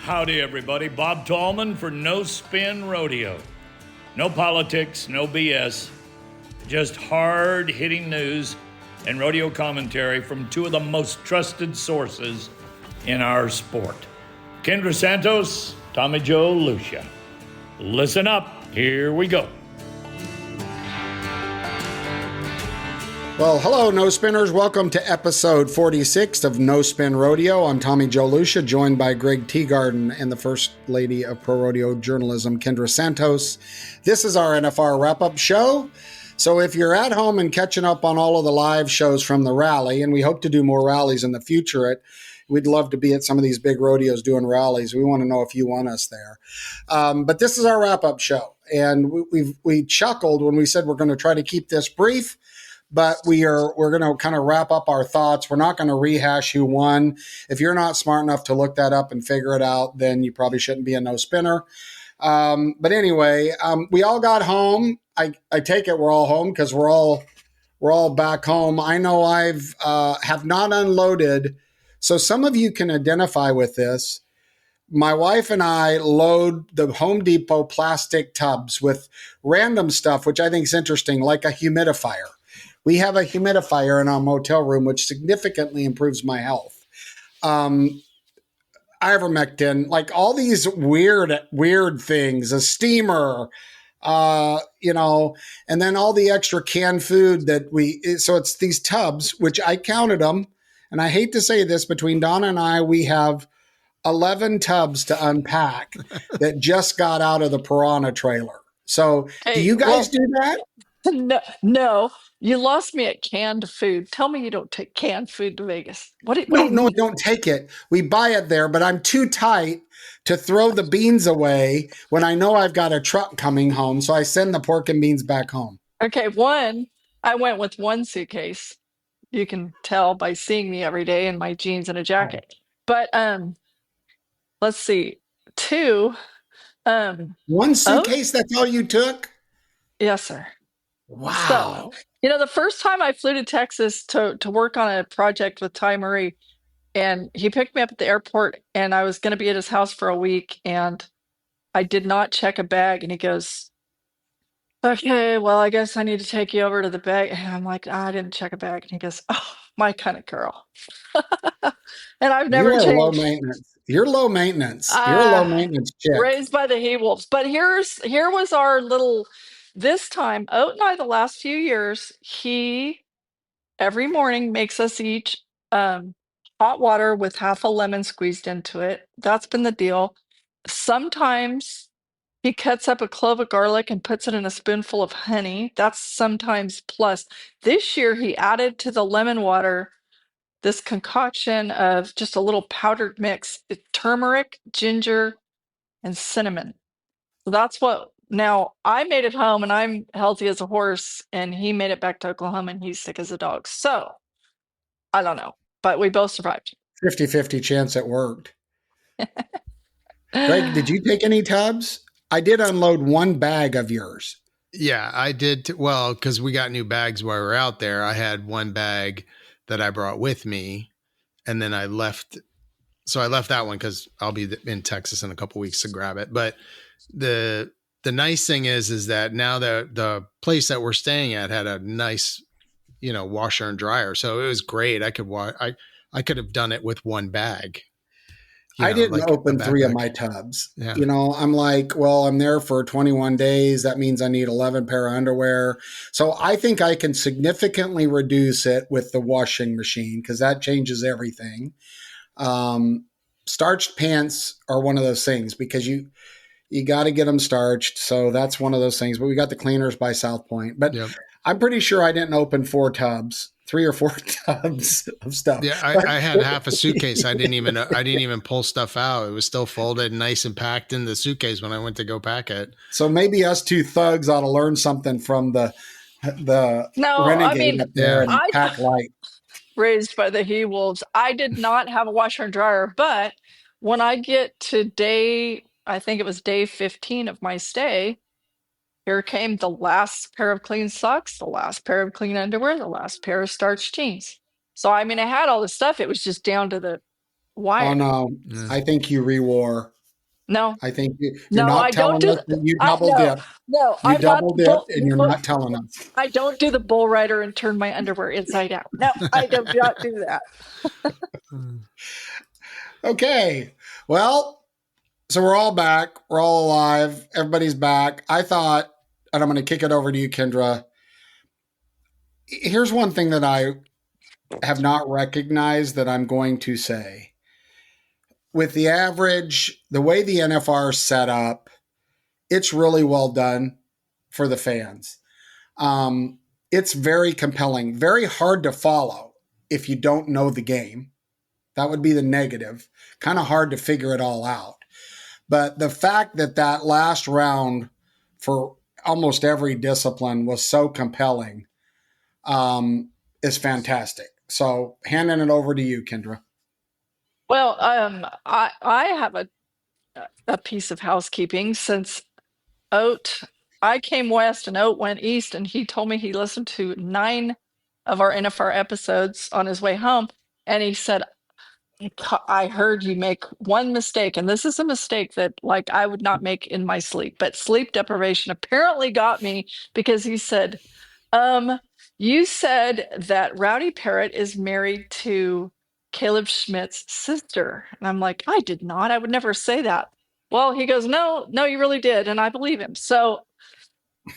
Howdy, everybody. Bob Tallman for No Spin Rodeo. No politics, no BS, just hard-hitting news and rodeo commentary from two of the most trusted sources in our sport. Kendra Santos, Tommy Joe Lucia. Listen up. Here we go. Well, hello, No Spinners. Welcome to episode 46 of No Spin Rodeo. I'm Tommy Joe Lucia, joined by Greg Teagarden and the First Lady of Pro Rodeo Journalism, Kendra Santos. This is our NFR Wrap Up show. So if you're at home and catching up on all of the live shows from the rally, and we hope to do more rallies in the future, we'd love to be at some of these big rodeos doing rallies. We want to know if you want us there. But this is our Wrap Up show. And we chuckled when we said we're going to try to keep this brief. But we're going to kind of wrap up our thoughts. We're not going to rehash who won. If you're not smart enough to look that up and figure it out, then you probably shouldn't be a no spinner. But anyway, we all got home. I take it we're all home because we're all back home. I know I've have not unloaded. So some of you can identify with this. My wife and I load the Home Depot plastic tubs with random stuff, which I think is interesting, like a humidifier. We have a humidifier in our motel room, which significantly improves my health. Ivermectin, like all these weird things, a steamer, and then all the extra canned food so it's these tubs, which I counted them. And I hate to say this, between Donna and I, we have 11 tubs to unpack that just got out of the Piranha trailer. So do you guys do that? No, you lost me at canned food. Tell me you don't take canned food to Vegas. No, don't take it. We buy it there, but I'm too tight to throw the beans away when I know I've got a truck coming home. So I send the pork and beans back home. Okay, I went with one suitcase. You can tell by seeing me every day in my jeans and a jacket. But let's see. 2. One suitcase, that's all you took? Yes, sir. Wow. So, the first time I flew to Texas to work on a project with Ty Murray, and he picked me up at the airport, and I was going to be at his house for a week, and I did not check a bag. And he goes, "Okay, well, I guess I need to take you over to the bag." And I'm like, I didn't check a bag. And he goes, "Oh, my kind of girl." And I've never changed. Low maintenance. You're low maintenance. You're a low maintenance chick. Raised by the he-wolves. But here was our little... This time, Oat and I, the last few years, he every morning makes us each hot water with half a lemon squeezed into it. That's been the deal. Sometimes he cuts up a clove of garlic and puts it in a spoonful of honey. That's sometimes plus. This year, he added to the lemon water this concoction of just a little powdered mix, turmeric, ginger, and cinnamon. So that's what... Now, I made it home, and I'm healthy as a horse, and he made it back to Oklahoma, and he's sick as a dog. So, I don't know, but we both survived. 50-50 chance it worked. Greg, did you take any tubs? I did unload one bag of yours. Yeah, I did. Because we got new bags while we were out there. I had one bag that I brought with me, and then I left. So I left that one because I'll be in Texas in a couple weeks to grab it. But the nice thing is that now the place that we're staying at had a nice, washer and dryer. So it was great. I could have done it with one bag. I didn't open 3 of my tubs. Yeah. I'm like, well, I'm there for 21 days. That means I need 11 pair of underwear. So I think I can significantly reduce it with the washing machine because that changes everything. Starched pants are one of those things because you got to get them starched. So that's one of those things. But we got the cleaners by South Point. But yep. I'm pretty sure I didn't open 3 or 4 tubs of stuff. Yeah, I had half a suitcase. I didn't even pull stuff out. It was still folded, nice and packed in the suitcase when I went to go pack it. So maybe us two thugs ought to learn something from the renegade up there and pack light. Raised by the he-wolves. I did not have a washer and dryer, but when I get to I think it was day 15 of my stay, here came the last pair of clean socks, the last pair of clean underwear, the last pair of starched jeans. So, I had all this stuff. It was just down to the wire. Oh, no. I think you rewore. No, I think you're no, not I don't telling do us that. that you I double no, dip. no, You I'm not double the dipped and you're not telling us. I don't do the bull rider and turn my underwear inside out. No, I do not do that. Okay. Well, so we're all back. We're all alive. Everybody's back. I thought, and I'm going to kick it over to you, Kendra. Here's one thing that I have not recognized that I'm going to say. With the average, the way the NFR is set up, it's really well done for the fans. It's very compelling, very hard to follow if you don't know the game. That would be the negative. Kind of hard to figure it all out. But the fact that that last round for almost every discipline was so compelling is fantastic. So handing it over to you, Kendra. Well, I have a piece of housekeeping since Oat. I came west and Oat went east, and he told me he listened to 9 of our NFR episodes on his way home, and he said, I heard you make one mistake, and this is a mistake that like I would not make in my sleep, but sleep deprivation apparently got me because he said, um, you said that Rowdy Parrott is married to Caleb Schmidt's sister. And I'm like, I did not. I would never say that. Well, he goes, no, no, you really did, and I believe him. So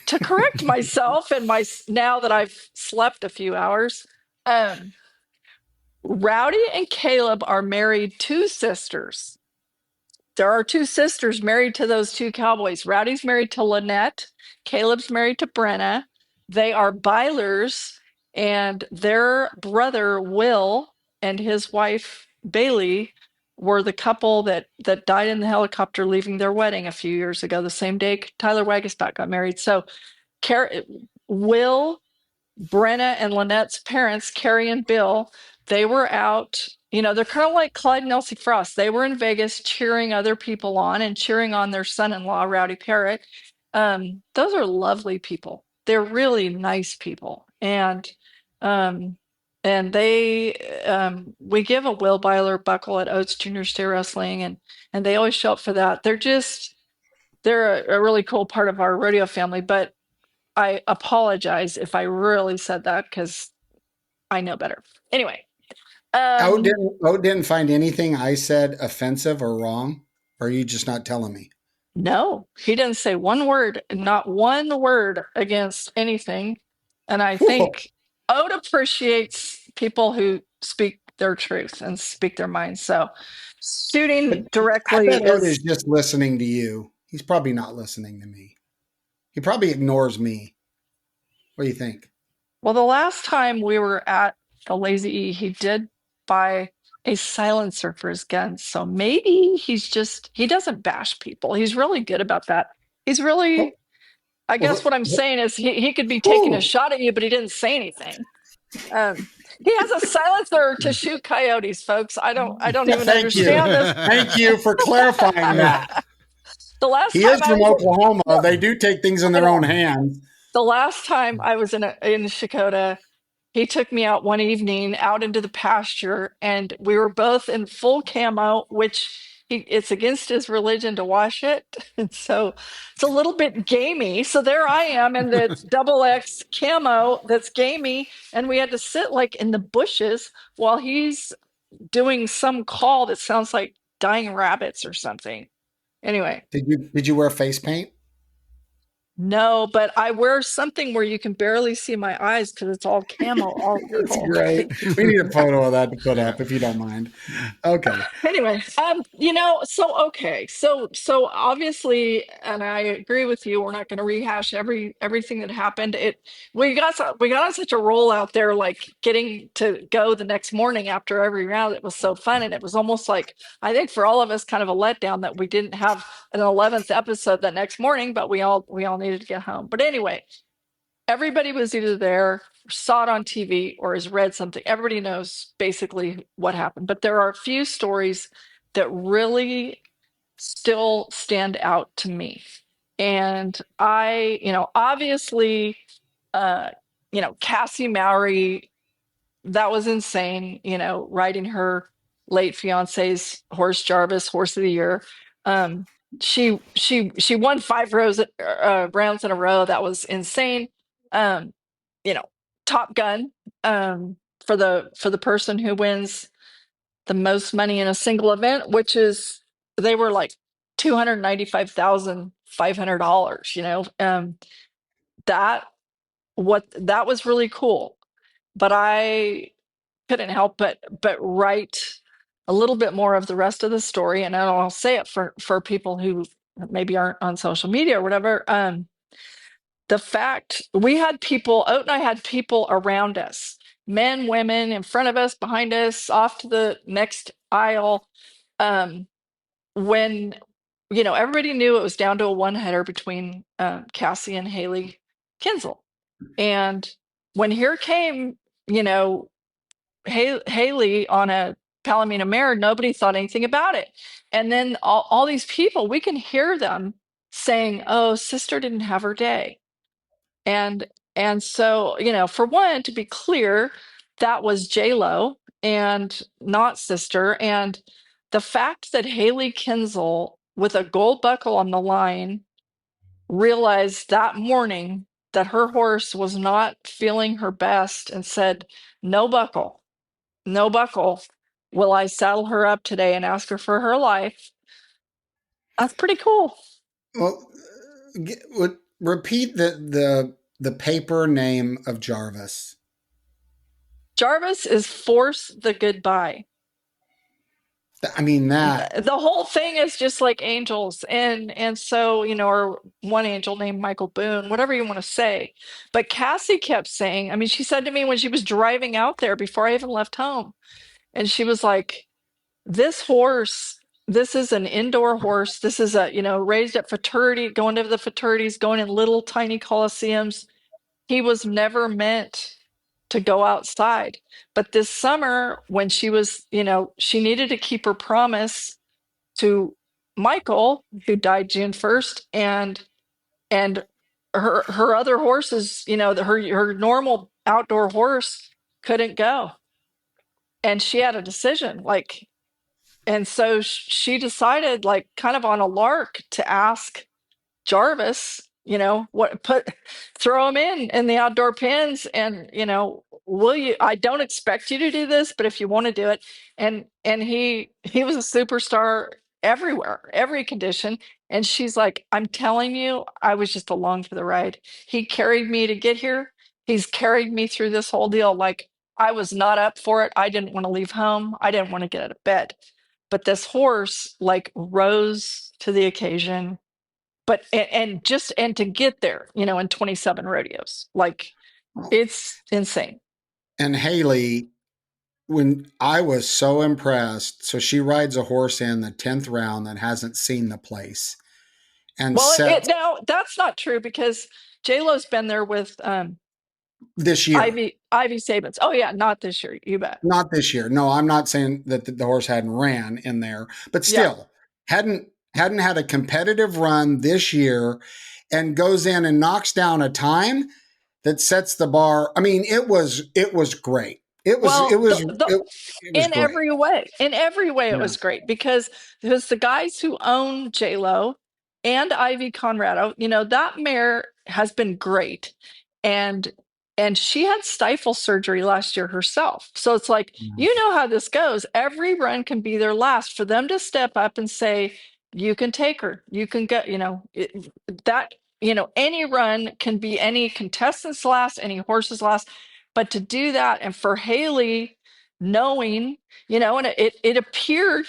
to correct myself and now that I've slept a few hours, um, Rowdy and Caleb are married to sisters. There are 2 sisters married to those 2 cowboys. Rowdy's married to Lynette. Caleb's married to Brenna. They are Bylers, and their brother Will and his wife Bailey were the couple that died in the helicopter leaving their wedding a few years ago, the same day Tyler Wagaspat got married. So Will, Brenna and Lynette's parents, Carrie and Bill, they were out. They're kind of like Clyde and Elsie Frost. They were in Vegas cheering other people on and cheering on their son-in-law, Rowdy Parrott. Those are lovely people. They're really nice people. Um, and we give a Will Byler buckle at Oates Junior State Wrestling, and they always show up for that. They're a really cool part of our rodeo family, but I apologize if I really said that because I know better. Anyway, um, Oat didn't find anything I said offensive or wrong. Or are you just not telling me? no, he didn't say one word, not one word against anything. And I Whoa. think Ode appreciates people who speak their truth and speak their minds. So But shooting I directly bet Oat is is, just listening to you. He's probably not listening to me. He probably ignores me. What do you think? well, the last time we were at the Lazy E, he did buy a silencer for his gun. So maybe he doesn't bash people. He's really good about that. He's Oh, really, I guess well, what I'm saying is he could be taking a whew. shot at you, but he didn't say anything. He has a silencer to shoot coyotes, folks. I don't even Thank you. understand this. Thank you for clarifying that. The last He time is I from was Oklahoma. no, They do take things in I their own know. hands. The last time I was in Shakota, he took me out one evening out into the pasture, and we were both in full camo, which it's against his religion to wash it. And so it's a little bit gamey. So there I am in the double X camo that's gamey, and we had to sit like in the bushes while he's doing some call that sounds like dying rabbits or something. Anyway, Did you wear face paint? no, but I wear something where you can barely see my eyes because it's all camo all the That's whole great. thing. We need a photo of that to put Yeah. up if you don't mind. Okay. Anyway, so okay, so obviously, and I agree with you, we're not going to rehash everything that happened. We got on such a roll out there, like getting to go the next morning after every round. It was so fun, and it was almost like I think for all of us, kind of a letdown that we didn't have an 11th episode that next morning, but we all needed to get home. But anyway, everybody was either there, saw it on TV, or has read something. Everybody knows basically what happened. But there are a few stories that really still stand out to me. And obviously, uh, Cassie Mowry, that was insane, riding her late fiance's horse Jarvis, horse of the year. she won 5 rounds in a row. That was insane. Um, you know, Top Gun, for the person who wins the most money in a single event, which is they were like $295,500. That that was really cool. But I couldn't help but write a little bit more of the rest of the story, and I'll say it for people who maybe aren't on social media or whatever. The fact we had people, Oat and I had people around us, men, women, in front of us, behind us, off to the next aisle. Um, when everybody knew it was down to a one header between Cassie and Haley Kinsel, and when here came, you know, Haley on a Palomino mare, nobody thought anything about it. And then all these people, we can hear them saying, "Oh, sister didn't have her day." And so, for one, to be clear, that was J-Lo and not sister. And the fact that Haley Kinsel, with a gold buckle on the line, realized that morning that her horse was not feeling her best and said, "No buckle, no buckle. Will I saddle her up today and ask her for her life?" That's pretty cool. Well, repeat the paper name of Jarvis. Jarvis is Force the Goodbye. I mean that. The whole thing is just like angels, and so, or one angel named Michael Boone, whatever you want to say. But Cassie kept saying, I mean, she said to me when she was driving out there before I even left home, and she was like, "This horse, this is an indoor horse. This is a, raised at fraternity, going to the fraternities, going in little tiny coliseums. He was never meant to go outside." But this summer, when she was, she needed to keep her promise to Michael, who died June 1st, and her other horses, her normal outdoor horse couldn't go. And she had a decision, like, and so she decided, like, kind of on a lark, to ask Jarvis, throw him in the outdoor pens, and, will you? I don't expect you to do this, but if you want to do it, and he was a superstar everywhere, every condition. And she's like, "I'm telling you, I was just along for the ride. He carried me to get here. He's carried me through this whole deal. Like, I was not up for it. I didn't want to leave home. I didn't want to get out of bed. But this horse, like, rose to the occasion, but and to get there, in 27 rodeos, like, it's insane." And Haley, when I was so impressed, so she rides a horse in the 10th round that hasn't seen the place and Well, sets now that's not true, because J-Lo's been there with this year. Ivy Sabins. Oh yeah, not this year, you bet. Not this year. No, I'm not saying that the horse hadn't ran in there, but Yeah. still hadn't had a competitive run this year, and goes in and knocks down a time that sets the bar. I mean, it was great. It was Well, it was it was in great. every way, it Yeah. was great, because the guys who own J-Lo and Ivy Conrado, that mare has been great. And she had stifle surgery last year herself. So it's like, you know how this goes. Every run can be their last. For them to step up and say, "You can take her. You can get," that, any run can be any contestant's last, any horse's last. But to do that, and for Haley, knowing, and it appeared,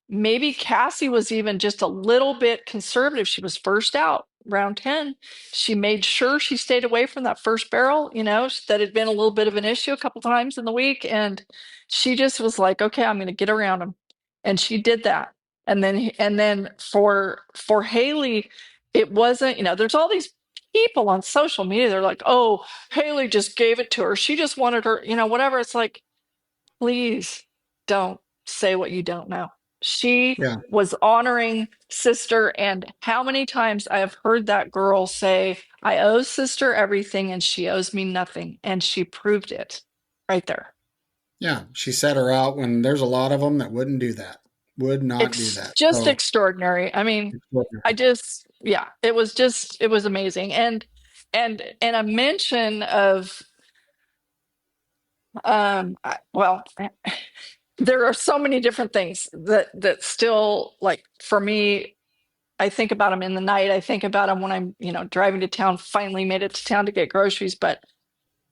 maybe Cassie was even just a little bit conservative. She was first out, round 10. She made sure she stayed away from that first barrel, that had been a little bit of an issue a couple times in the week. And she just was like, "Okay, I'm going to get around him." And she did that. And then for Haley, it wasn't, there's all these people on social media. They're like, "Oh, Haley just gave it to her. She just wanted her," whatever. It's like, please don't say what you don't know. She Yeah. was honoring sister. And how many times I have heard that girl say, "I owe sister everything and she owes me nothing." And she proved it right there. Yeah. She set her out when there's a lot of them that wouldn't do that. Would not do that. Just So, extraordinary. I mean, yeah, it was amazing. And a mention of, well, there are so many different things that still, like, for me, I think about them in the night. I think about them when I'm, driving to town, finally made it to town to get groceries. But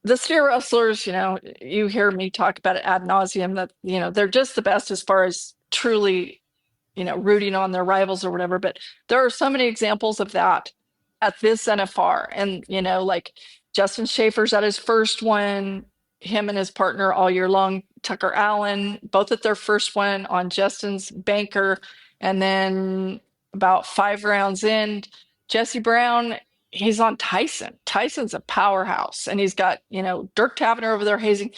the steer wrestlers, you hear me talk about it ad nauseum, that, they're just the best as far as truly, rooting on their rivals or whatever. But there are so many examples of that at this NFR. And, like Justin Schaefer's at his first one, him and his partner all year long, Tucker Allen, both at their first one on Justin's banker. And then about 5 rounds in, Jesse Brown, he's on Tyson. Tyson's a powerhouse. And he's got, Dirk Tavener over there hazing.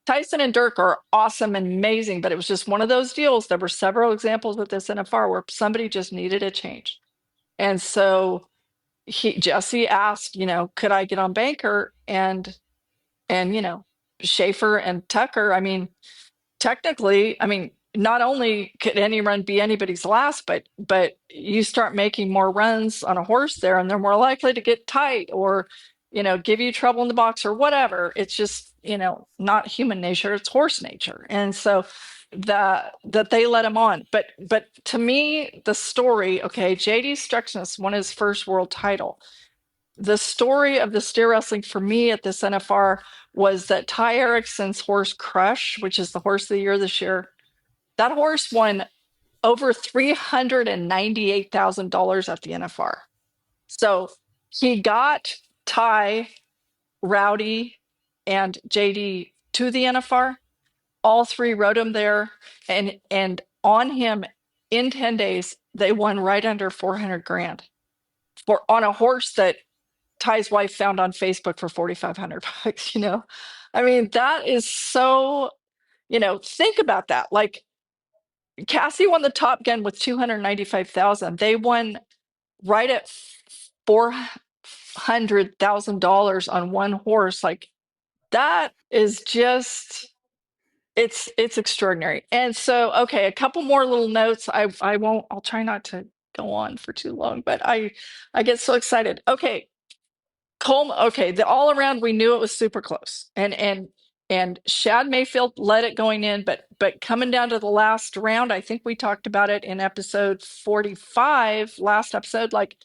Tyson and Dirk are awesome and amazing, but it was just one of those deals. There were several examples with this NFR where somebody just needed a change. And so Jesse asked, could I get on banker? And Schaefer and Tucker, I mean, technically, I mean, not only could any run be anybody's last, but you start making more runs on a horse there, and they're more likely to get tight or, give you trouble in the box or whatever. It's just, not human nature; it's horse nature. And so that they let him on. But to me, the story, okay, JD Struxness won his first world title. The story of the steer wrestling for me at this NFR was that Ty Erickson's horse Crush, which is the horse of the year this year, that horse won over $398,000 at the NFR. So he got Ty, Rowdy, and JD to the NFR. All three rode him there, and on him in 10 days, they won right under 400 grand on a horse that Ty's wife found on Facebook for $4,500. I mean, that is so, think about that. Like, Cassie won the Top Gun with 295,000. They won right at $400,000 on one horse. Like, that is just, it's extraordinary. And so, okay, a couple more little notes. I'll try not to go on for too long, but I get so excited. Okay. Coleman, okay, the all around, we knew it was super close. And Shad Mayfield led it going in, but coming down to the last round, I think we talked about it in episode 45, last episode, like,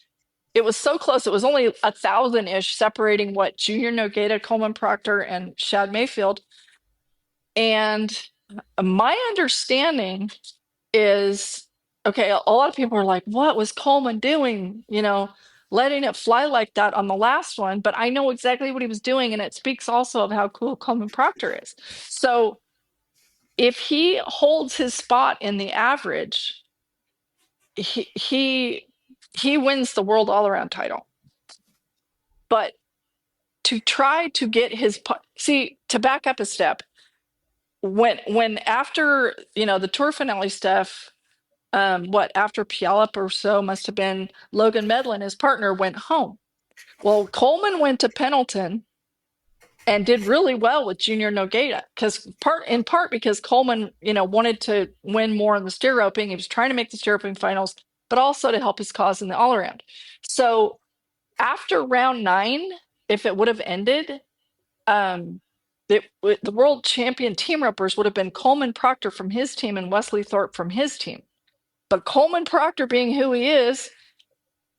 it was so close. It was only 1,000-ish separating what Junior Nogueira, Coleman Proctor, and Shad Mayfield. And my understanding is, okay, a lot of people are like, what was Coleman doing? Letting it fly like that on the last one. But I know exactly what he was doing. And it speaks also of how cool Coleman Proctor is. So if he holds his spot in the average, he wins the world all around title. But to try to get to back up a step, when after, the tour finale stuff, after Puyallup or so, must have been Logan Medlin, his partner, went home. Well, Coleman went to Pendleton and did really well with Junior Nogueira, in part because Coleman, wanted to win more in the steer roping. He was trying to make the steer roping finals, but also to help his cause in the all around. So after round 9, if it would have ended, the world champion team ropers would have been Coleman Proctor from his team and Wesley Thorpe from his team. But Coleman Proctor, being who he is,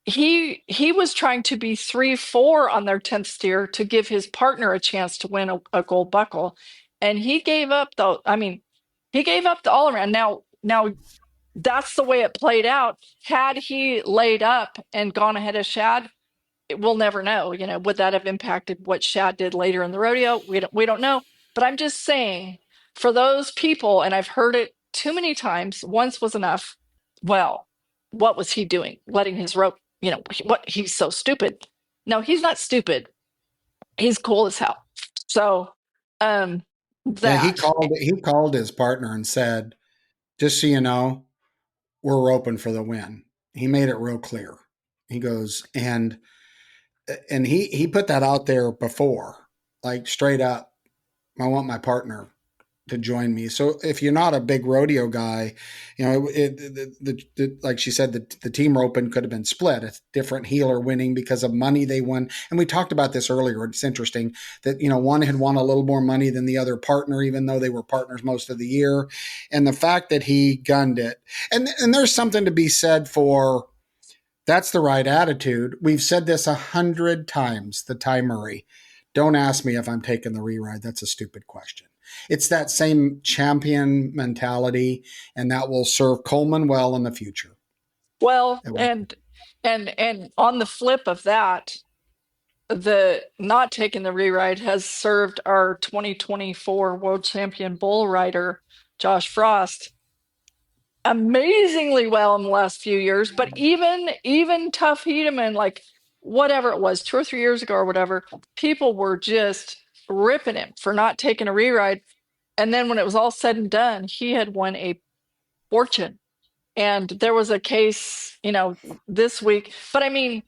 he was trying to be 3-4 on their 10th steer to give his partner a chance to win a gold buckle. And he gave up the all around. Now that's the way it played out. Had he laid up and gone ahead of Shad, we'll never know. Would that have impacted what Shad did later in the rodeo? We don't know. But I'm just saying, for those people, and I've heard it too many times, once was enough. Well, what was he doing? Letting his rope, he's so stupid. No, he's not stupid. He's cool as hell. So, yeah, he called his partner and said, just so you know, we're open for the win. He made it real clear. He goes, and he put that out there before, like, straight up, I want my partner to join me. So if you're not a big rodeo guy, like she said, the team roping could have been split. A different heeler winning because of money they won. And we talked about this earlier. It's interesting that, one had won a little more money than the other partner, even though they were partners most of the year. And the fact that he gunned it. And there's something to be said for that's the right attitude. We've said this 100 times, the Ty Murray. Don't ask me if I'm taking the re-ride. That's a stupid question. It's that same champion mentality, and that will serve Coleman well in the future. Well, and on the flip of that, the not taking the re-ride has served our 2024 world champion bull rider, Josh Frost, amazingly well in the last few years. But even tough Hedeman, like whatever it was, 2 or 3 years ago or whatever, people were just ripping him for not taking a re-ride. And then when it was all said and done, he had won a fortune. And there was a case, this week. But I mean,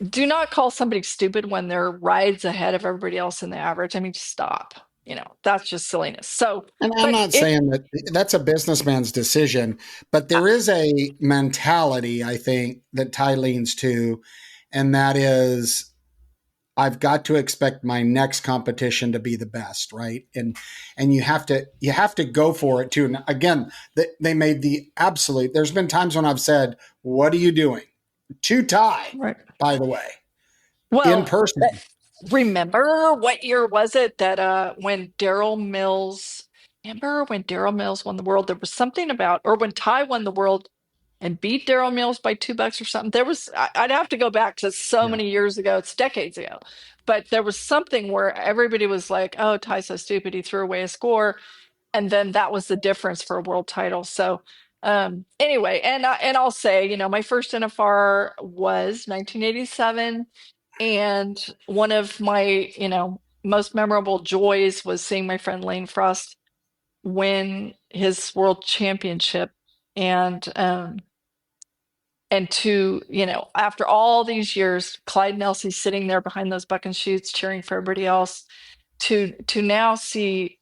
do not call somebody stupid when they're rides ahead of everybody else in the average. I mean, stop. That's just silliness. So, and I'm not saying that that's a businessman's decision, but there is a mentality, I think, that Ty leans to, and that is, I've got to expect my next competition to be the best, right? And you have to go for it too. And again, they made the absolute. There's been times when I've said, "What are you doing?" To Ty, right. By the way, in person. Remember what year was it that when Daryl Mills? Remember when Daryl Mills won the world? There was something about, or when Ty won the world and beat Daryl Mills by $2 or something. There was, I'd have to go back to so many years ago. It's decades ago. But there was something where everybody was like, oh, Ty's so stupid. He threw away a score. And then that was the difference for a world title. So anyway, and I'll say, my first NFR was 1987. And one of my, most memorable joys was seeing my friend Lane Frost win his world championship. And to, after all these years, Clyde Nelsey sitting there behind those buck and shoots, cheering for everybody else, to now see,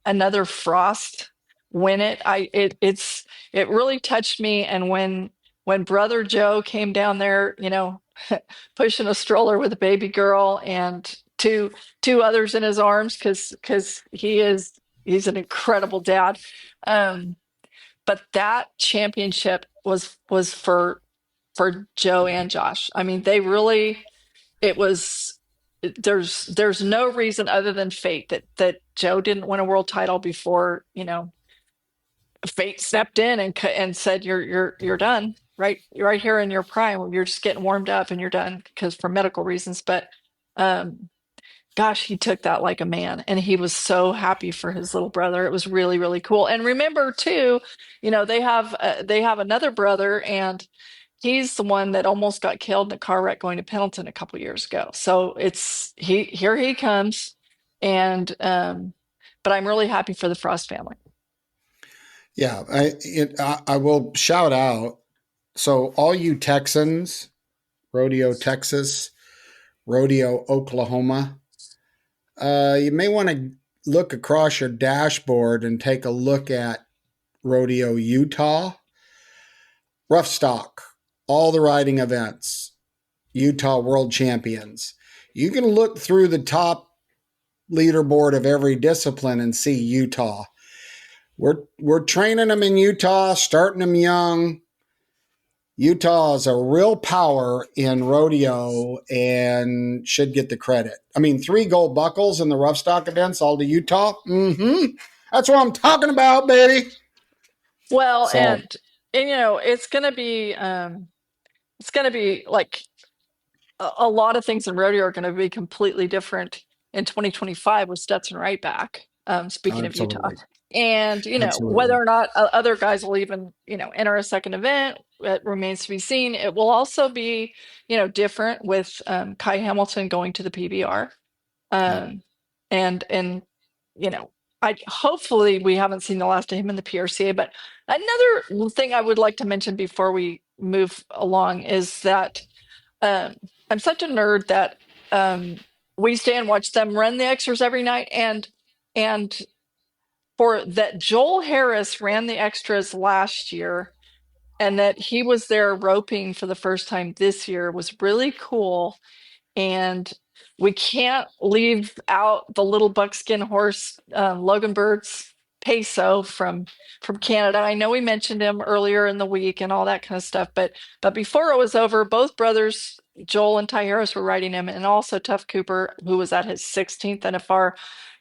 another Frost win it. It really touched me. And when Brother Joe came down there, pushing a stroller with a baby girl and two others in his arms, because he's an incredible dad. But that championship was for Joe and Josh. I mean, they really, it was, there's no reason other than fate that Joe didn't win a world title before, fate stepped in and said, you're done right here in your prime. You're just getting warmed up and you're done because for medical reasons. But gosh, he took that like a man, and he was so happy for his little brother. It was really, really cool. And remember too, they have another brother, and he's the one that almost got killed in a car wreck going to Pendleton a couple years ago. So here he comes, and but I'm really happy for the Frost family. Yeah, I will shout out. So all you Texans, Rodeo Texas, Rodeo Oklahoma, you may want to look across your dashboard and take a look at Rodeo Utah. Rough stock, all the riding events, Utah World Champions. You can look through the top leaderboard of every discipline and see Utah. We're training them in Utah, starting them young. Utah is a real power in rodeo and should get the credit. I mean, 3 gold buckles in the rough stock events, all to Utah. That's what I'm talking about, baby. Well, and it's going to be like a lot of things in rodeo are going to be completely different in 2025 with Stetson right back. Speaking of Utah. And, whether or not other guys will even, enter a second event, it remains to be seen. It will also be, different with Kai Hamilton going to the PBR. And hopefully we haven't seen the last of him in the PRCA. But another thing I would like to mention before we move along is that I'm such a nerd that we stay and watch them run the extras every night. And for that Joel Harris ran the extras last year, and that he was there roping for the first time this year was really cool. And we can't leave out the little buckskin horse, Logan Bird's Peso from Canada. I know we mentioned him earlier in the week and all that kind of stuff, but before it was over, both brothers, Joel and Ty Harris, were riding him, and also Tuff Cooper, who was at his 16th NFR,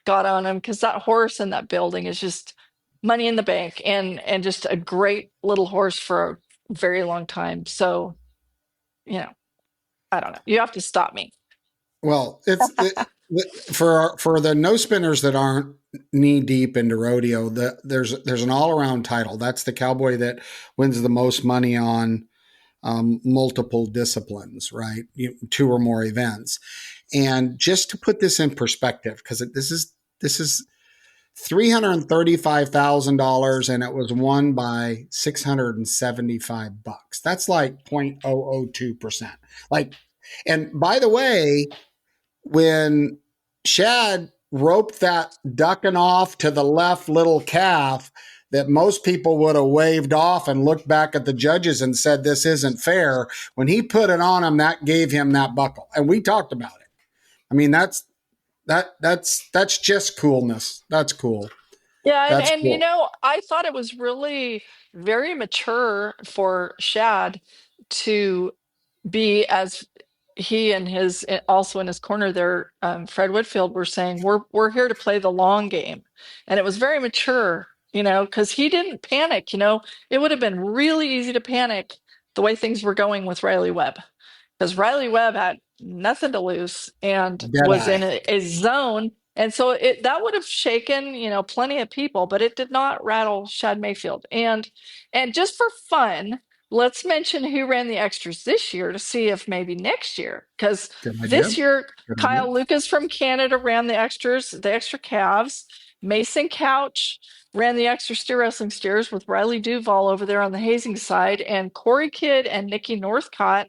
got on him, because that horse in that building is just money in the bank, and just a great little horse for a very long time. So, I don't know. You have to stop me. Well, for the no spinners that aren't knee deep into rodeo, there's an all around title. That's the cowboy that wins the most money on multiple disciplines, right? 2 or more events. And just to put this in perspective, because this is $335,000, and it was won by $675. That's like 0.002%. Like, and by the way, when Shad roped that ducking off to the left little calf that most people would have waved off and looked back at the judges and said, this isn't fair. When he put it on him, that gave him that buckle. And we talked about it. I mean, that's just coolness. That's cool. Yeah, and cool. I thought it was really very mature for Shad to be, as he and his, also in his corner there, Fred Whitfield, were saying, we're here to play the long game. And it was very mature, because he didn't panic. It would have been really easy to panic the way things were going with Riley Webb, because Riley Webb had nothing to lose and was in a zone. And so that would have shaken, plenty of people, but it did not rattle Shad Mayfield. And just for fun, let's mention who ran the extras this year to see if maybe next year, because this year, Kyle Lucas from Canada ran the extras, the extra calves. Mason Couch ran the extra steer wrestling steers with Riley Duval over there on the hazing side. And Corey Kidd and Nikki Northcott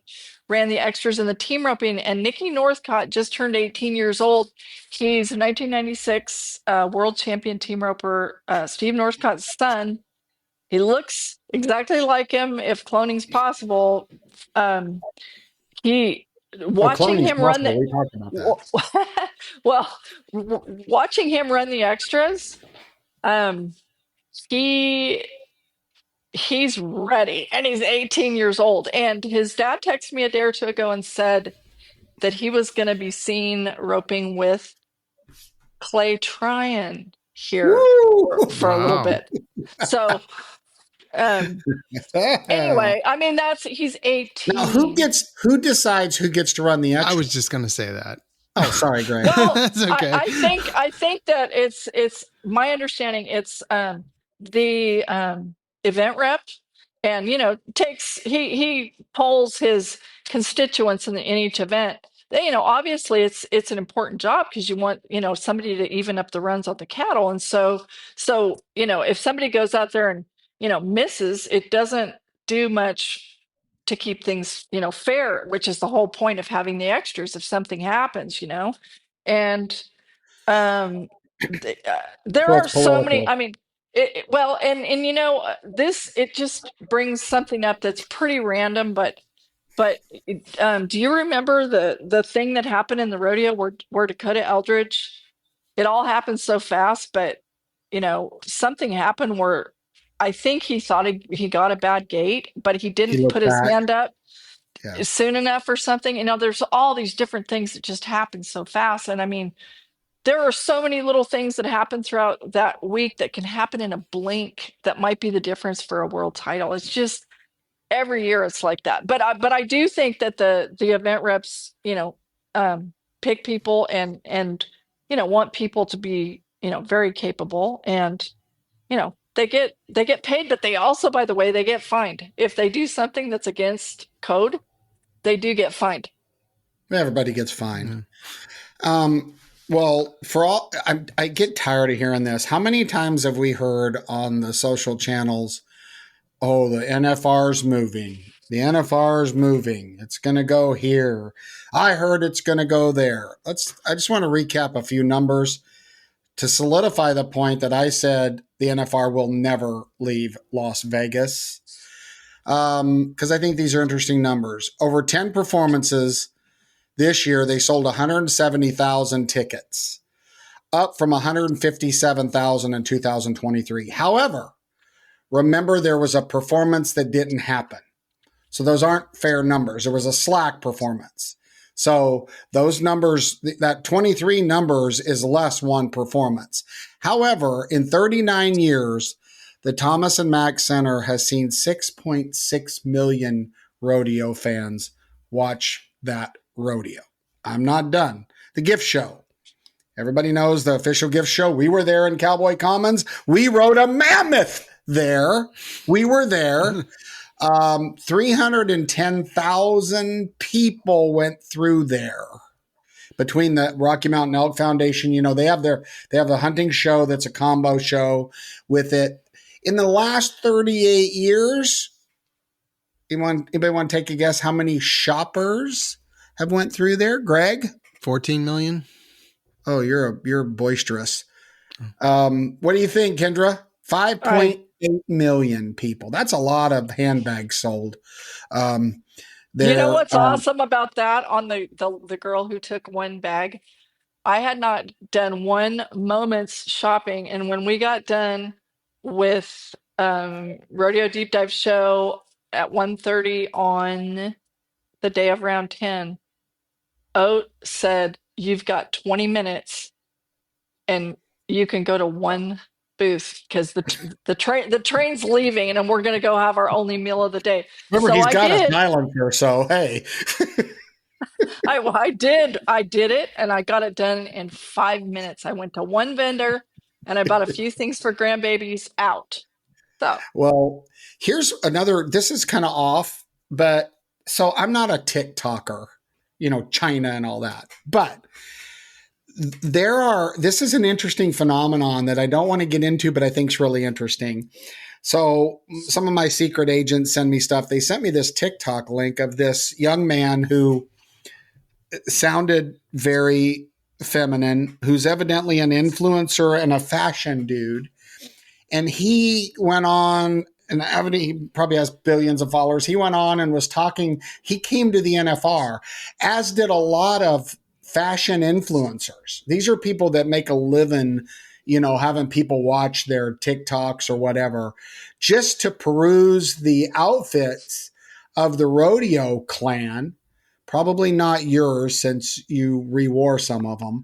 ran the extras in the team roping. And Nikki Northcott just turned 18 years old. He's a 1996 world champion team roper, Steve Northcott's son. He looks exactly like him, if cloning's possible. Watching him run watching him run the extras, he's ready, and he's 18 years old. And his dad texted me a day or two ago and said that he was going to be seen roping with Clay Tryon here for a little bit. So anyway, I mean, he's 18. Now, who decides who gets to run the extra? I was just going to say that. Oh, sorry, Greg. Well, that's okay. I think that it's my understanding. It's the event rep, and he polls his constituents in each event. Obviously it's an important job, because you want somebody to even up the runs on the cattle, and so if somebody goes out there and misses, it doesn't do much to keep things fair, which is the whole point of having the extras if something happens. And there are so many. I mean, this, it just brings something up that's pretty random, but do you remember the thing that happened in the rodeo where Dakota Eldridge, it all happened so fast, but something happened where I think he thought he got a bad gate, but he didn't put his hand up soon enough or something. There's all these different things that just happen so fast. And I mean, there are so many little things that happen throughout that week that can happen in a blink that might be the difference for a world title. It's just, every year it's like that. But I do think that the event reps, pick people and want people to be, very capable, and, they get paid, but they also, by the way, they get fined. If they do something that's against code, they do get fined. Everybody gets fined. Mm-hmm. Well, I get tired of hearing this. How many times have we heard on the social channels, oh, the NFR's moving. The NFR's moving. It's going to go here. I heard it's going to go there. I just want to recap a few numbers. to solidify the point that I said the NFR will never leave Las Vegas, because I think these are interesting numbers. Over 10 performances this year, they sold 170,000 tickets, up from 157,000 in 2023. However, remember there was a performance that didn't happen. So those aren't fair numbers. There was a slack performance. So those numbers, that 23 numbers is less one performance. However, in 39 years, the Thomas and Mack Center has seen 6.6 million rodeo fans watch that rodeo. I'm not done. The gift show. Everybody knows the official gift show. We were there in Cowboy Commons. We rode a mammoth there. We were there. 310,000 people went through there between the Rocky Mountain Elk Foundation. You know, they have the hunting show that's a combo show with it. In the last 38 years, anybody want to take a guess how many shoppers have went through there? Greg? 14 million. Oh, you're boisterous. What do you think, Kendra? 5.8 million people. That's a lot of handbags sold. You know what's awesome about that on the girl who took one bag? I had not done one moment's shopping, and when we got done with Rodeo Deep Dive show at 1:30 on the day of round 10, Oat said, "You've got 20 minutes and you can go to one booth because the train's leaving and then we're going to go have our only meal of the day." Remember, So he's I got did. a silencer, so hey. I did it, and I got it done in 5 minutes. I went to one vendor and I bought a few things for grandbabies out. So, well, here's another, this is kind of off, but so I'm not a TikToker, you know, China and all that, but this is an interesting phenomenon that I don't want to get into, but I think is really interesting. So some of my secret agents send me stuff. They sent me this TikTok link of this young man who sounded very feminine, who's evidently an influencer and a fashion dude. And he went on, and he probably has billions of followers. He went on and was talking. He came to the NFR, as did a lot of fashion influencers. These are people that make a living, you know, having people watch their TikToks or whatever, just to peruse the outfits of the rodeo clan. Probably not yours, since you rewore some of them.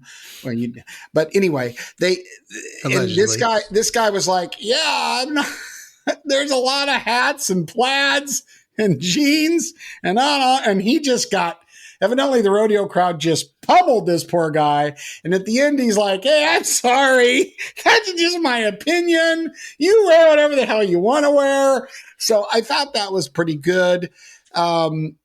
But anyway, this guy was like, "Yeah, I'm not." There's a lot of hats and plaids and jeans, and he just got. Evidently, the rodeo crowd just pummeled this poor guy. And at the end, he's like, "Hey, I'm sorry. That's just my opinion. You wear whatever the hell you want to wear." So I thought that was pretty good.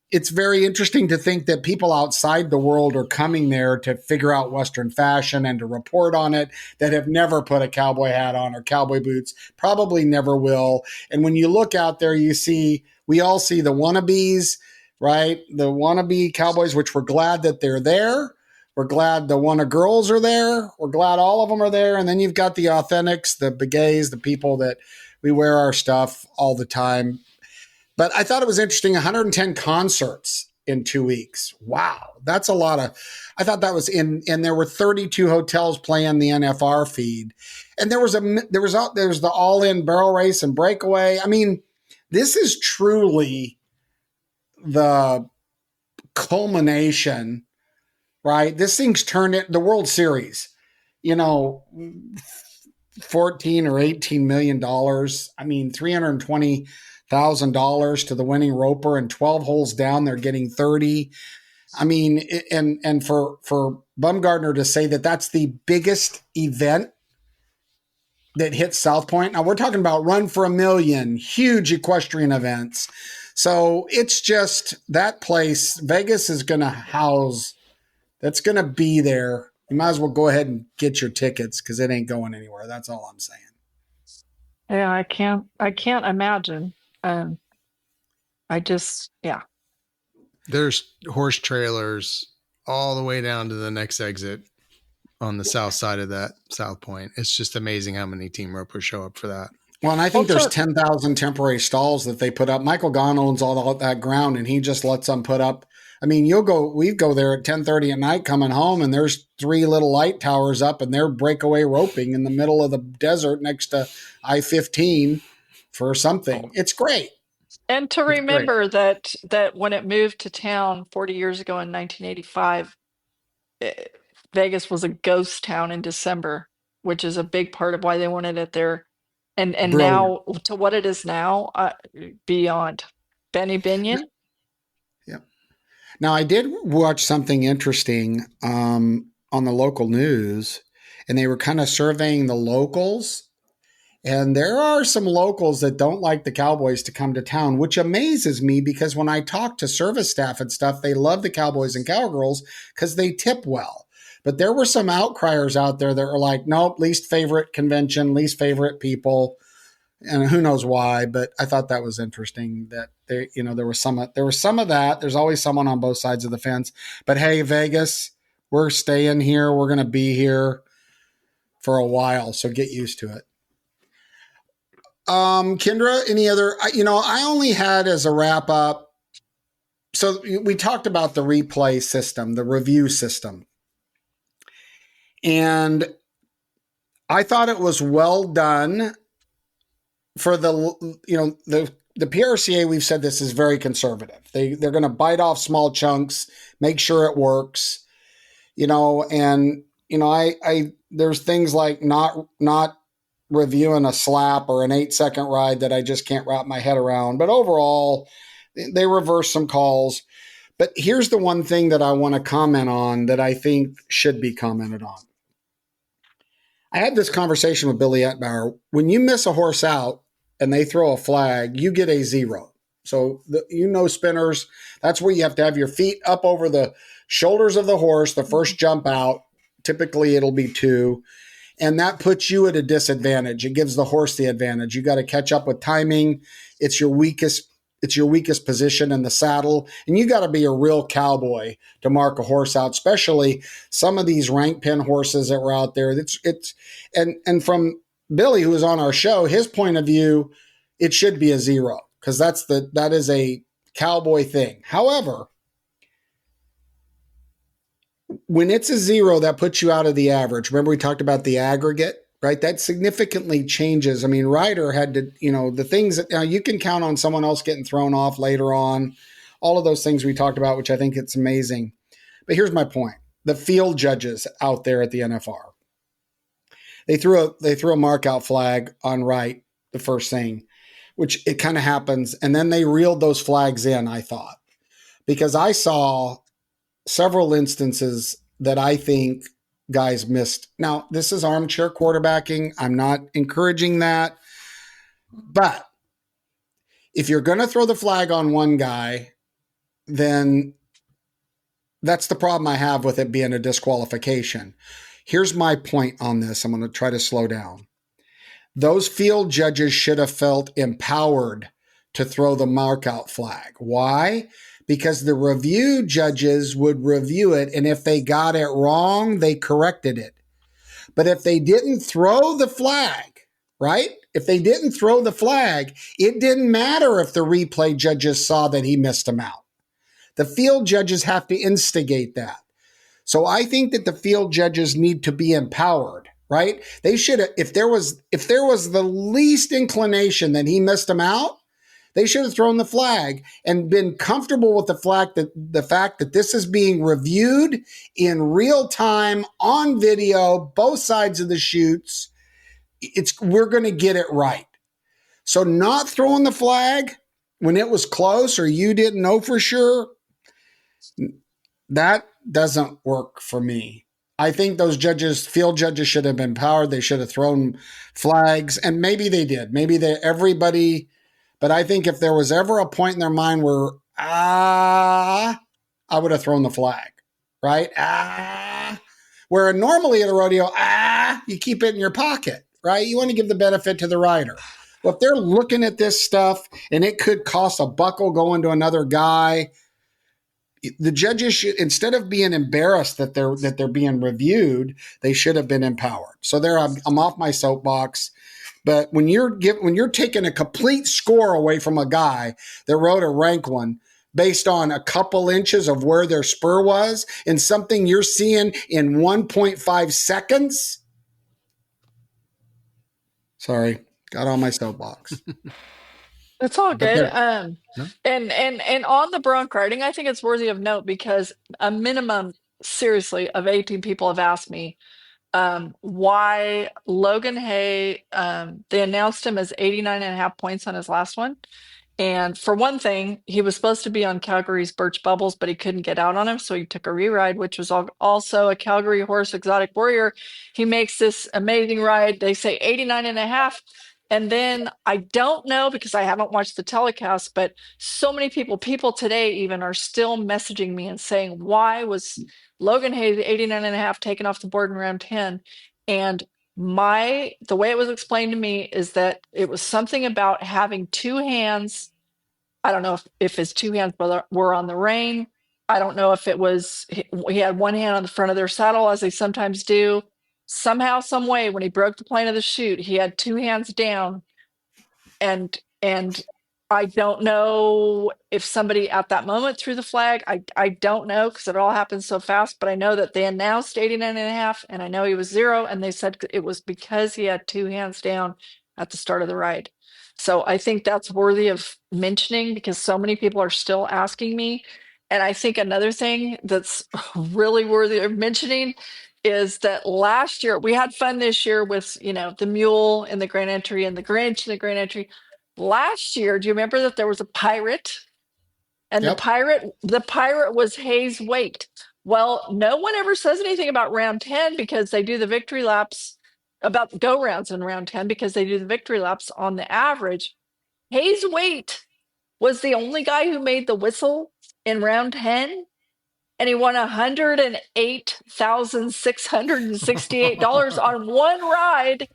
It's very interesting to think that people outside the world are coming there to figure out Western fashion and to report on it, that have never put a cowboy hat on or cowboy boots, probably never will. And when you look out there, we all see the wannabes, right? The wannabe cowboys, which we're glad that they're there. We're glad the wanna girls are there. We're glad all of them are there. And then you've got the authentics, the bégayes, the people that we wear our stuff all the time. But I thought it was interesting, 110 concerts in 2 weeks. Wow, that's a lot of. I thought that was and there were 32 hotels playing the NFR feed, and there was the all-in barrel race and breakaway. I mean, this is truly the culmination, right? This thing's turned it the World Series. You know, $14 or $18 million. I mean, $320,000 to the winning roper, and 12 holes down, they're getting 30. I mean, and for Bumgardner to say that that's the biggest event that hits South Point. Now we're talking about Run for a Million, huge equestrian events. So it's just that place, Vegas is going to house, that's going to be there. You might as well go ahead and get your tickets because it ain't going anywhere. That's all I'm saying. yeah, I can't imagine. Yeah. There's horse trailers all the way down to the next exit on the south side of that South Point. It's just amazing how many team ropers show up for that. Well, and I think Well, there's 10,000 temporary stalls that they put up. Michael Gahn owns all that ground, and he just lets them put up. I mean, we go there at 10:30 at night coming home, and there's 3 little light towers up, and they're breakaway roping in the middle of the desert next to I-15 for something. It's great. and to It's great. remember that when it moved to town 40 years ago in 1985, Vegas was a ghost town in December, which is a big part of why they wanted it there. And Brilliant. now to what it is now, beyond. Benny Binion. Yeah. Now, I did watch something interesting on the local news, and they were kind of surveying the locals. And there are some locals that don't like the Cowboys to come to town, which amazes me because when I talk to service staff and stuff, they love the Cowboys and Cowgirls because they tip well. But there were some outcriers out there that were like, nope, least favorite convention, least favorite people. And who knows why, but I thought that was interesting that there was some of that. There's always someone on both sides of the fence. But hey, Vegas, we're staying here. We're going to be here for a while, so get used to it. Kendra, any other, I only had as a wrap up. So we talked about the replay system, the review system. And I thought it was well done for the PRCA. We've said this is very conservative. They're going to bite off small chunks, make sure it works, and there's things like not reviewing a slap or an 8-second ride that I just can't wrap my head around. But overall, they reverse some calls. But here's the one thing that I want to comment on that I think should be commented on. I had this conversation with Billy Etbauer. When you miss a horse out and they throw a flag, you get a 0. So, spinners, that's where you have to have your feet up over the shoulders of the horse, the first jump out. Typically, it'll be 2. And that puts you at a disadvantage. It gives the horse the advantage. You got to catch up with timing. It's your weakest position in the saddle. And you got to be a real cowboy to mark a horse out, especially some of these rank pin horses that were out there. And from Billy, who was on our show, his point of view, it should be a 0 because that is a cowboy thing. However, when it's a 0, that puts you out of the average. Remember we talked about the aggregate, right? That significantly changes. I mean, Ryder had to, the things that now you can count on someone else getting thrown off later on, all of those things we talked about, which I think it's amazing. But here's my point. The field judges out there at the NFR, they threw a mark out flag on right, the first thing, which it kind of happens. And then they reeled those flags in, I thought, because I saw several instances that I think guys missed. Now, this is armchair quarterbacking. I'm not encouraging that. But if you're going to throw the flag on one guy, then that's the problem I have with it being a disqualification. Here's my point on this. I'm going to try to slow down. Those field judges should have felt empowered to throw the markout flag. Why? Because the review judges would review it, and if they got it wrong, they corrected it. But if they didn't throw the flag, right? If they didn't throw the flag, it didn't matter if the replay judges saw that he missed him out. The field judges have to instigate that. So I think that the field judges need to be empowered, right? They should have, if there was the least inclination that he missed him out, they should have thrown the flag and been comfortable with the fact that this is being reviewed in real time on video, both sides of the chutes. We're going to get it right. So not throwing the flag when it was close or you didn't know for sure, that doesn't work for me. I think those field judges should have been empowered. They should have thrown flags, and maybe they did. But I think if there was ever a point in their mind where, I would have thrown the flag, right? Where normally at a rodeo, you keep it in your pocket, right? You want to give the benefit to the rider. Well, if they're looking at this stuff and it could cost a buckle going to another guy, the judges should, instead of being embarrassed that they're being reviewed, they should have been empowered. So there, I'm off my soapbox. But when you're taking a complete score away from a guy that wrote a rank one based on a couple inches of where their spur was and something you're seeing in 1.5 seconds. Sorry, got on my soapbox. It's all But good. there, No? And on the bronc riding, I think it's worthy of note because a minimum, seriously, of 18 people have asked me why Logan Hay, they announced him as 89.5 points on his last one. And for one thing, he was supposed to be on Calgary's Birch Bubbles, but he couldn't get out on him. So he took a re-ride, which was also a Calgary horse, Exotic Warrior. He makes this amazing ride. They say 89.5. And then I don't know because I haven't watched the telecast, but so many people today even are still messaging me and saying, why was Logan Hayes 89.5 taken off the board in round 10? And the way it was explained to me is that it was something about having two hands. I don't know if his two hands were on the rein. I don't know if it was he had one hand on the front of their saddle as they sometimes do. Somehow, some way, when he broke the plane of the chute, he had two hands down, and I don't know if somebody at that moment threw the flag. I don't know because it all happened so fast, but I know that they announced 89.5 and I know he was 0 and they said it was because he had two hands down at the start of the ride. So I think that's worthy of mentioning because so many people are still asking me. And I think another thing that's really worthy of mentioning is that last year we had fun this year with, the mule in the grand entry and the Grinch in the grand entry. Last year, do you remember that there was a pirate? And yep. the pirate was Hayes Waite. Well, no one ever says anything about round 10 because they do the victory laps about the go rounds in round 10 because they do the victory laps on the average. Hayes Waite was the only guy who made the whistle in round 10 and he won $108,668 on one ride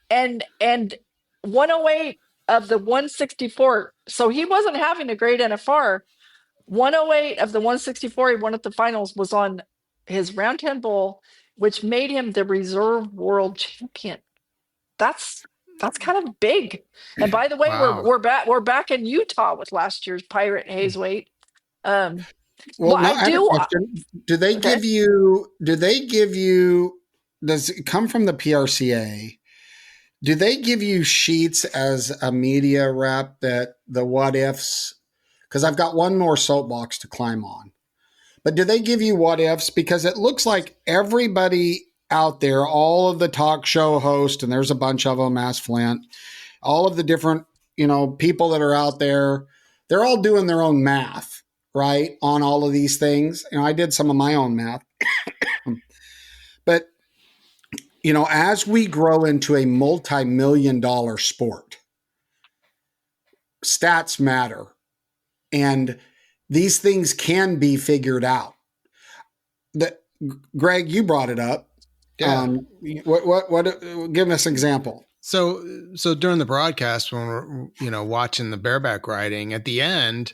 and 108 of the 164. So he wasn't having a great NFR. 108 of the 164 he won at the finals was on his round 10 bull, which made him the reserve world champion. That's kind of big. And by the way, Wow. we're back in Utah with last year's pirate Hayes Waite. Well, Well, no, I I have a do. question. Do they Okay. give you? Does it come from the PRCA? Do they give you sheets as a media rep that the what ifs? Because I've got one more soapbox to climb on. But do they give you what ifs? Because it looks like everybody out there, all of the talk show hosts, and there's a bunch of them, Ask Flint, all of the different, people that are out there, they're all doing their own math, right? On all of these things. I did some of my own math. But, as we grow into a multi-million-dollar sport, stats matter. And these things can be figured out. Greg, you brought it up. Yeah. What? Give us an example. So during the broadcast, when we're, watching the bareback riding at the end,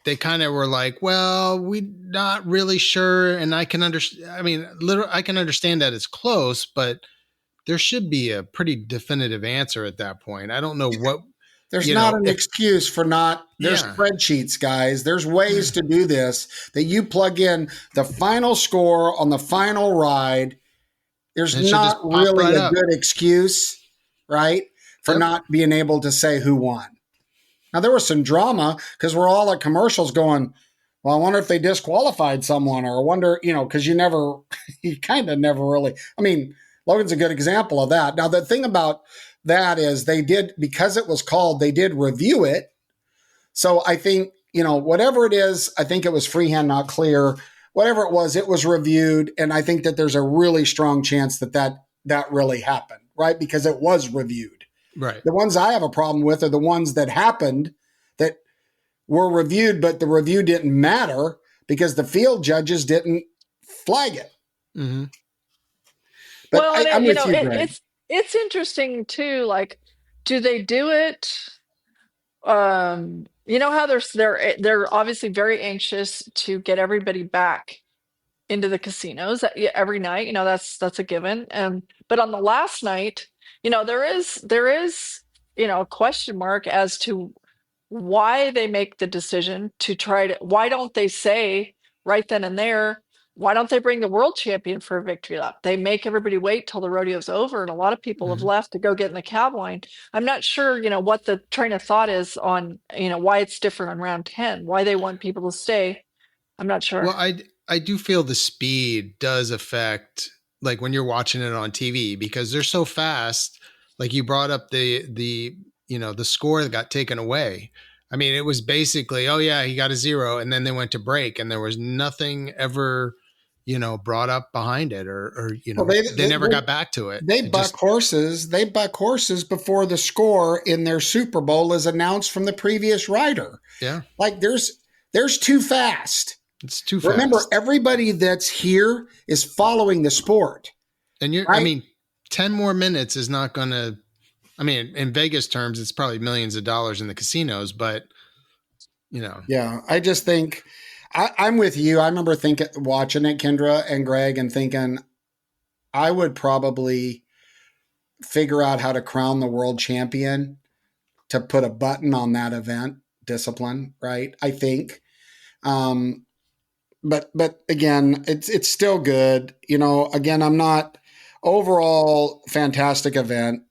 they kind of were like, well, we're not really sure. And I can understand. I mean, I can understand that it's close, but there should be a pretty definitive answer at that point. I don't know what. There's not an excuse for not. There's spreadsheets, guys. There's ways to do this that you plug in the final score on the final ride. There's not really a good excuse, right, for not being able to say who won. Now, there was some drama because we're all at commercials going, well, I wonder if they disqualified someone, or I wonder, because you kind of never really. I mean, Logan's a good example of that. Now, the thing about that is they did, because it was called, they did review it. So I think, whatever it is, I think it was freehand, not clear. Whatever it was reviewed. And I think that there's a really strong chance that really happened, right? Because it was reviewed. Right. The ones I have a problem with are the ones that happened that were reviewed, but the review didn't matter because the field judges didn't flag it. Mm-hmm. But Well, I'm with you, Greg. It's interesting too. Like, do they do it? You know how they're obviously very anxious to get everybody back into the casinos every night. That's a given. But on the last night, there is a question mark as to why they make the decision to why don't they say right then and there, why don't they bring the world champion for a victory lap? They make everybody wait till the rodeo's over, and a lot of people have left to go get in the cab line. I'm not sure, what the train of thought is on, why it's different on round 10, why they want people to stay. I'm not sure. Well, I do feel the speed does affect, like when you're watching it on TV, because they're so fast. Like you brought up the score that got taken away. I mean, it was basically, oh yeah, he got a 0, and then they went to break, and there was nothing ever, brought up behind it, or well, they never got back to it. They buck horses before the score in their Super Bowl is announced from the previous rider. Yeah, like there's too fast. It's too fast. Remember, everybody that's here is following the sport. And right? 10 more minutes is not going to, in Vegas terms, it's probably millions of dollars in the casinos, but, Yeah, I just think, I'm with you. I remember watching it, Kendra and Greg, and thinking I would probably figure out how to crown the world champion to put a button on that event discipline, right? I think. But again, it's still good. Again, I'm not overall fantastic event.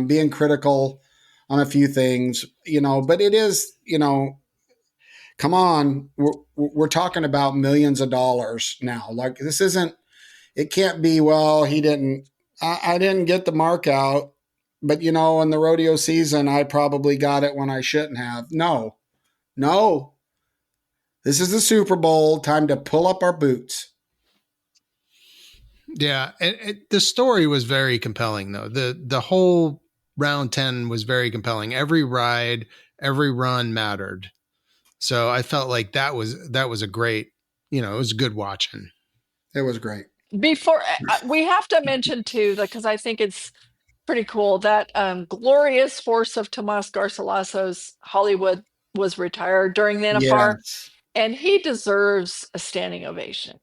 Being critical on a few things, but it is, come on, we're talking about millions of dollars now. Like this isn't, it can't be, well, I didn't get the mark out, but in the rodeo season, I probably got it when I shouldn't have. No. This is the Super Bowl. Time to pull up our boots. Yeah, and the story was very compelling, though. The whole round 10 was very compelling. Every ride, every run mattered. So I felt like that was a great, it was good watching. It was great. Before we have to mention too, because I think it's pretty cool that glorious horse of Tomas Garcilaso's Hollywood was retired during the NFR. Yes. And he deserves a standing ovation.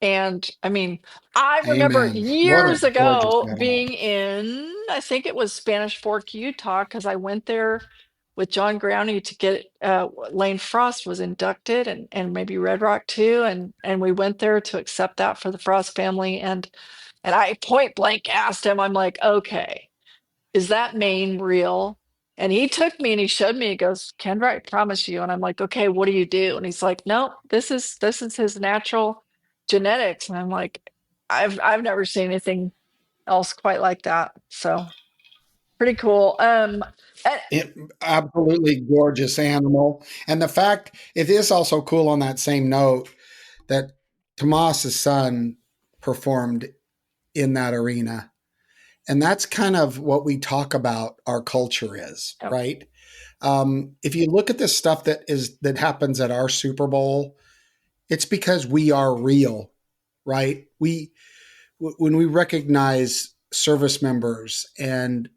And I remember years ago being in, I think it was Spanish Fork, Utah, because I went there with John Growney to get Lane Frost was inducted, and maybe Red Rock too. And we went there to accept that for the Frost family. And I point blank asked him, I'm like, okay, is that mane real? And he took me and he showed me, he goes, Kendra, I promise you. And I'm like, okay, what do you do? And he's like, no, this is his natural genetics. And I'm like, I've never seen anything else quite like that. So pretty cool. Absolutely gorgeous animal. And the fact, it is also cool on that same note that Tomas's son performed in that arena. And that's kind of what we talk about our culture is, right? If you look at the stuff that happens at our Super Bowl, it's because we are real, right? When we recognize service members and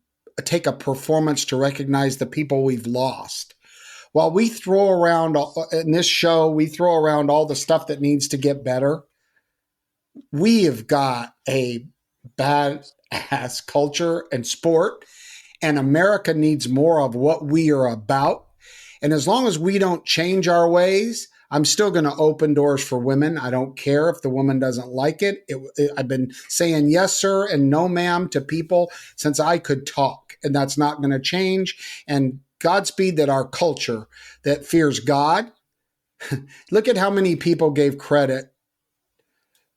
take a performance to recognize the people we've lost. While we throw around in this show, we throw around all the stuff that needs to get better. We have got a badass culture and sport, and America needs more of what we are about. And as long as we don't change our ways, I'm still going to open doors for women. I don't care if the woman doesn't like it. I've been saying yes, sir, and no, ma'am to people since I could talk, and that's not going to change. And Godspeed that our culture that fears God. Look at how many people gave credit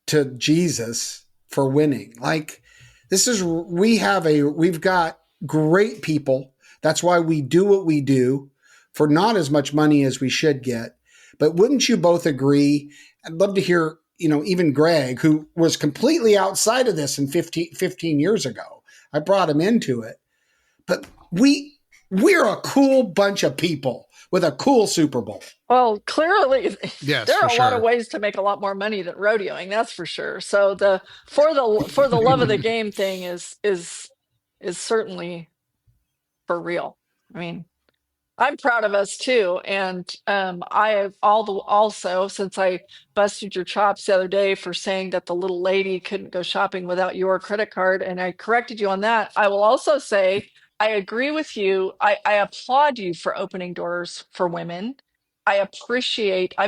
to Jesus for winning. Like we've got great people. That's why we do what we do for not as much money as we should get. But wouldn't you both agree? I'd love to hear, even Greg, who was completely outside of this 15 years ago. I brought him into it. But we're a cool bunch of people with a cool Super Bowl. Well, clearly, yes, there are a lot of ways to make a lot more money than rodeoing. That's for sure. So for the love of the game thing is certainly for real. I'm proud of us too. And I have also, since I busted your chops the other day for saying that the little lady couldn't go shopping without your credit card, and I corrected you on that, I will also say I agree with you. I applaud you for opening doors for women. I've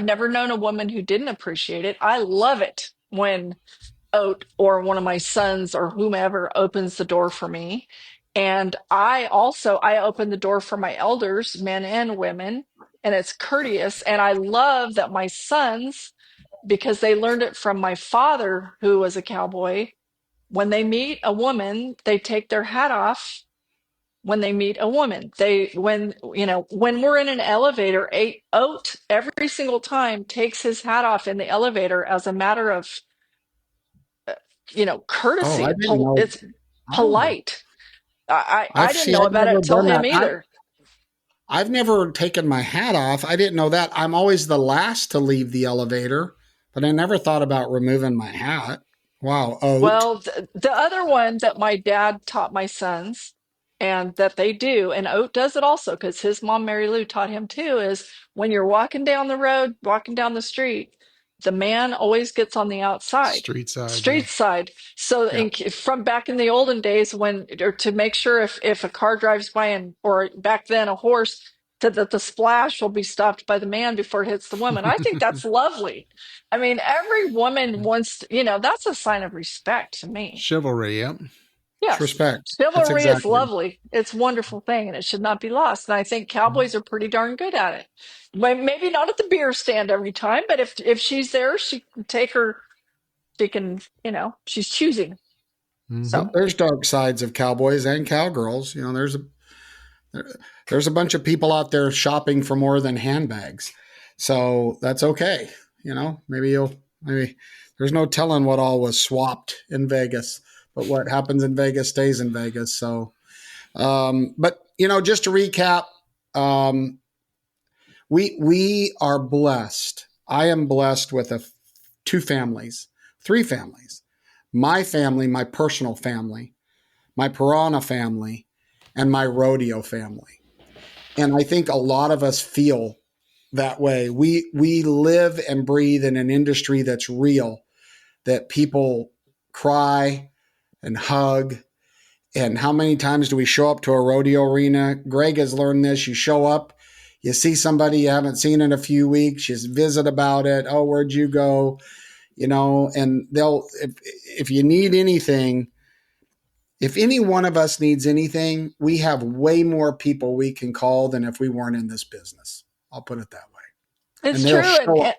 never known a woman who didn't appreciate it. I love it when Oat or one of my sons or whomever opens the door for me. And I open the door for my elders, men and women, and it's courteous. And I love that my sons, because they learned it from my father, who was a cowboy, when they meet a woman, they take their hat off. When they meet a woman, when we're in an elevator, Oat every single time takes his hat off in the elevator as a matter of Oh, courtesy. I didn't know. It's Oh, polite. I didn't know I've about never it till done him that. either. I've never taken my hat off. I didn't know that. I'm always the last to leave the elevator, but I never thought about removing my hat. Wow, Oat. Well, the other one that my dad taught my sons, and that they do, and Oat does it also because his mom, Mary Lou, taught him too, is when you're walking down the road, walking down the street, the man always gets on the outside, Street side, yeah. street side. So Yeah. from back in the olden days, or to make sure if a car drives by, or back then a horse, that the splash will be stopped by the man before it hits the woman. I think that's lovely. I mean, every woman wants that's a sign of respect to me. Chivalry, yeah. It's Yes. respect. That's Chivalry is exactly. lovely. It's a wonderful thing, and it should not be lost. And I think cowboys are pretty darn good at it. Maybe not at the beer stand every time, but if she's there, she can take her. She can, she's choosing. Mm-hmm. So There's dark sides of cowboys and cowgirls. There's a bunch of people out there shopping for more than handbags. So that's okay. Maybe there's no telling what all was swapped in Vegas, but what happens in Vegas stays in Vegas. So, but just to recap, we are blessed. I am blessed with three families. My family, my personal family, my piranha family, and my rodeo family. And I think a lot of us feel that way. We live and breathe in an industry that's real, that people cry and hug. And how many times do we show up to a rodeo arena? Greg has learned this. You show up, you see somebody you haven't seen in a few weeks, you visit about it. Oh, where'd you go? And if you need anything, if any one of us needs anything, we have way more people we can call than if we weren't in this business. I'll put it that way. And it's they'll true, show up.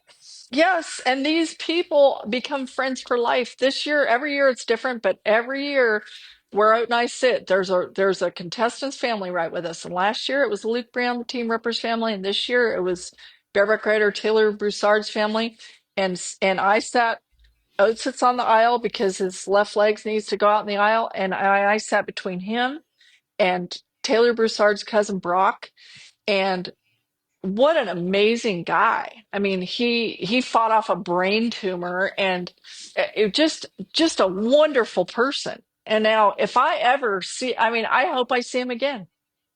yes, and these people become friends for life. This year, every year it's different, but every year where Out and I sit, there's a contestant's family right with us. And last year it was Luke Brown, the Team Rippers family, and this year it was bareback rider Taylor Broussard's family. And I sat. Oates sits on the aisle because his left legs needs to go out in the aisle, and I sat between him and Taylor Broussard's cousin Brock. And what an amazing guy! I mean, he fought off a brain tumor, and it just a wonderful person. And now, if I ever see, I mean, I hope I see him again.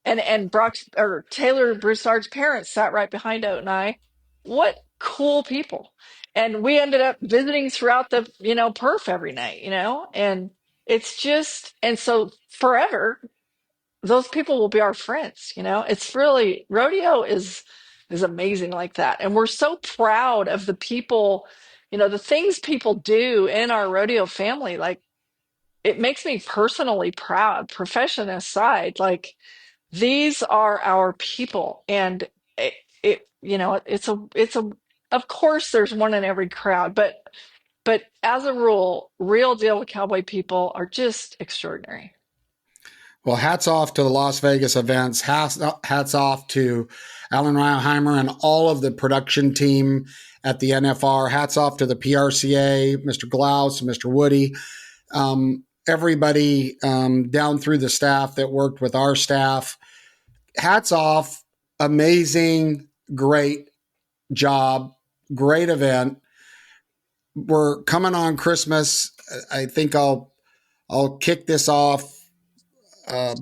And Brock's or Taylor Broussard's parents sat right behind Oat and I. What cool people! And we ended up visiting throughout the perf every night, and it's just, and so forever those people will be our friends. It's really, rodeo is amazing like that, and we're so proud of the people, the things people do in our rodeo family. Like, it makes me personally proud, profession aside. Like, these are our people, and it's a of course there's one in every crowd, but as a rule, real deal cowboy people are just extraordinary. Well, hats off to the Las Vegas events. Hats off to Alan Reinheimer and all of the production team at the NFR. Hats off to the PRCA, Mr. Glaus, Mr. Woody, everybody down through the staff that worked with our staff. Hats off. Amazing, great job, great event. We're coming on Christmas. I think I'll kick this off.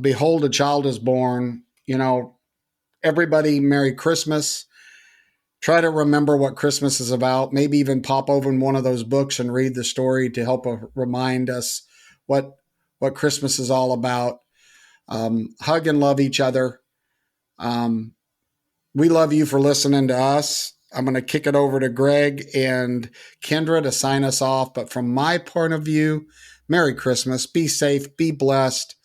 Behold, a child is born. everybody Merry Christmas. Try to remember what Christmas is about. Maybe even pop open one of those books and read the story to help remind us what Christmas is all about. Hug and love each other. We love you for listening to us. I'm going to kick it over to Greg and Kendra to sign us off. But from my point of view, Merry Christmas. Be safe. Be blessed.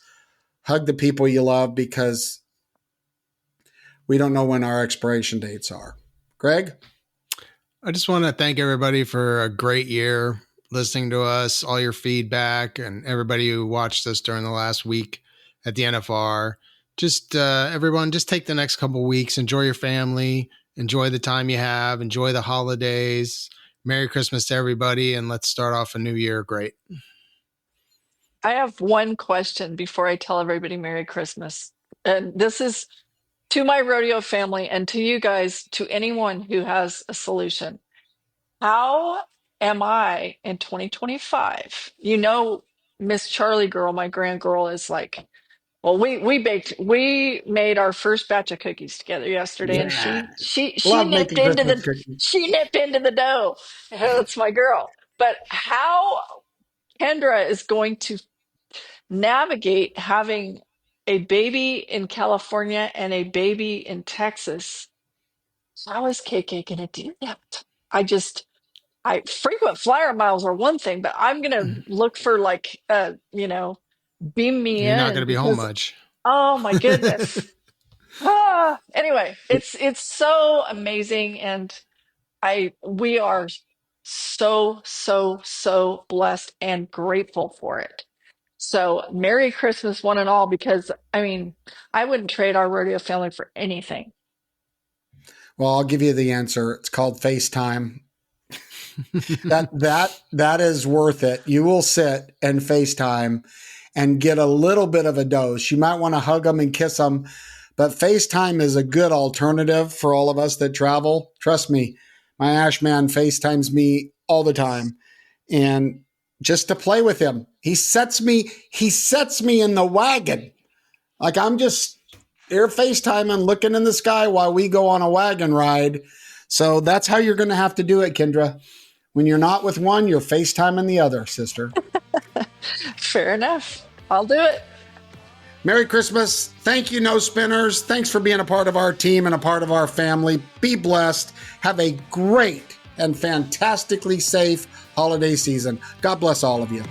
Hug the people you love, because we don't know when our expiration dates are. Greg? I just want to thank everybody for a great year listening to us, all your feedback, and everybody who watched us during the last week at the NFR. Just everyone, just take the next couple weeks, enjoy your family, enjoy the time you have, enjoy the holidays. Merry Christmas to everybody, and let's start off a new year great. I have one question before I tell everybody Merry Christmas. And this is to my rodeo family and to you guys, to anyone who has a solution. How am I in 2025? You know, Miss Charlie girl, my grand girl, is like, well, we made our first batch of cookies together yesterday, and Yeah. she Love nipped making into Christmas the cookies. dough. That's my girl. But how Kendra is going to navigate having a baby in California and a baby in Texas, how is KK going to do that? I frequent flyer miles are one thing, but I'm going to look for like, beam me You're in, not going to and be home because, much. oh my goodness. Anyway, it's so amazing. And we are so blessed and grateful for it. So Merry Christmas, one and all, because I mean, I wouldn't trade our rodeo family for anything. Well, I'll give you the answer. It's called FaceTime. That is worth it. You will sit and FaceTime and get a little bit of a dose. You might want to hug them and kiss them, but FaceTime is a good alternative for all of us that travel. Trust me, my Ash man FaceTimes me all the time, and just to play with him, he sets me in the wagon. Like I'm just here FaceTiming, looking in the sky while we go on a wagon ride. So that's how you're going to have to do it, Kendra. When you're not with one, you're FaceTiming the other, sister. Fair enough. I'll do it. Merry Christmas. Thank you, No Spinners. Thanks for being a part of our team and a part of our family. Be blessed. Have a great and fantastically safe holiday season. God bless all of you.